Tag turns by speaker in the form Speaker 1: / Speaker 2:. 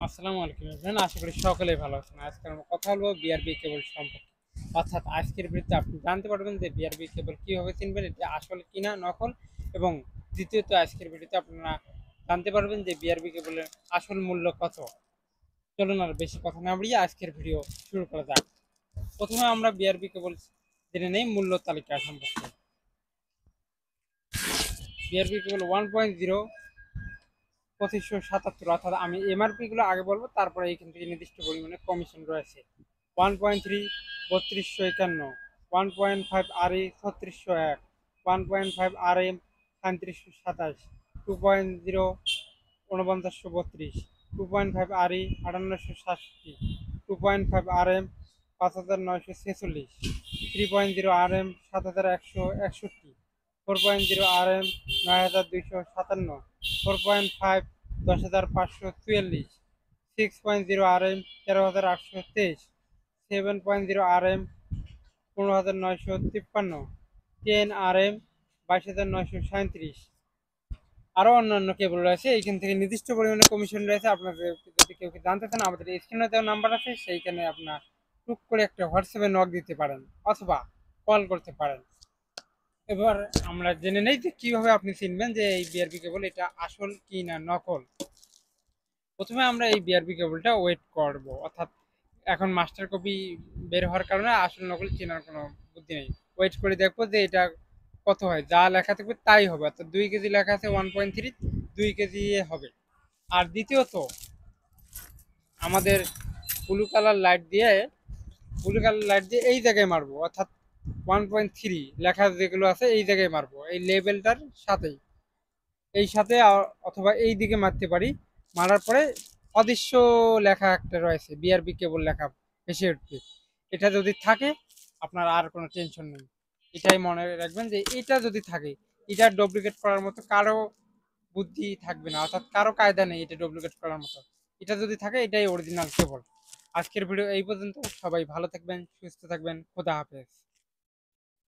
Speaker 1: আসসালামু আলাইকুম এভরিওয়ান, আশা করি সকলেই ভালো আছেন। আজকে আমরা কথা বলবো বিআরবি কেবল সম্পর্কে। অর্থাৎ আজকের ভিডিওতে আপনি জানতে পারবেন যে বিআরবি কেবল কীভাবে চিনবেন, এটা আসল কিনা নকল। এবং দ্বিতীয়ত আজকের ভিডিওতে আপনারা জানতে পারবেন যে বিআরবি কেবলের আসল মূল্য কত। চলুন আর বেশি কথা না বাড়িয়ে আজকের ভিডিও শুরু করা যাক। প্রথমে আমরা বিআরবি কেবল জেনে নেই মূল্য তালিকা সম্পর্কে। বিআরবি কেবল 1.0 2577, অর্থাৎ আমি এমআরপিগুলো আগে বলবো, তারপরে এখান থেকে নির্দিষ্ট পরিমাণে কমিশন রয়েছে। 1.3 3251, 1.5 আরই 3601, 1.5 আরএম 3727, 2.0 4932, 2.5 আরই 5867, 2.5 RM 5946, 3.0 RM 7161, 4.0 RM 9257, 4.5 10,544, 6.0 RM 13,823, 7.0 RM 15,953, 10 RM 22,937। আরও অন্যান্য কেবল রয়েছে, এইখান থেকে নির্দিষ্ট পরিমাণে কমিশন রয়েছে। আপনাদের যদি কেউ জানতে চান, আমাদের স্ক্রিনে দেওয়া নাম্বার আছে, সেইখানে আপনার টুক করে একটা হোয়াটসঅ্যাপে নক দিতে পারেন অথবা কল করতে পারেন। এবার আমরা জেনে নেই যে কীভাবে আপনি চিনবেন যে এই বিআরবি কেবল এটা আসল কি না নকল। প্রথমে আমরা এই বিআরবি কেবলটা ওয়েট করব, অর্থাৎ এখন মাস্টার কপি বের হওয়ার কারণে আসল নকল চেনার কোনো বুদ্ধি নেই। ওয়েট করে দেখবো যে এটা কত হয়, যা লেখা থাকবে তাই হবে। অর্থাৎ 2 কেজি লেখা আছে 1.3, 2 কেজি হবে। আর দ্বিতীয়ত আমাদের ব্লু কালার লাইট দিয়ে এই জায়গায় মারবো, অর্থাৎ 1.3 লেখা যেগুলো আছে এই জায়গায় মারবো, এই লেবেলটার সাথেই, এই সাথে অথবা এই দিকে মারতে পারি। মারার পরে অদৃশ্য লেখা একটা রয়েছে, বিআরবি কেবল লেখা ভেসে উঠবে। এটা যদি থাকে আপনার আর কোনো টেনশন নেই। এটাই মনে রাখবেন যে এটা যদি থাকে, এটা ডুপ্লিকেট করার মতো কারো বুদ্ধি থাকবে না, অর্থাৎ কারো কায়দা নেই এটা ডুপ্লিকেট করার মতো। এটা যদি থাকে এটাই অরিজিনাল কেবল। আজকের ভিডিও এই পর্যন্ত। সবাই ভালো থাকবেন, সুস্থ থাকবেন। খোদা হাফেজ।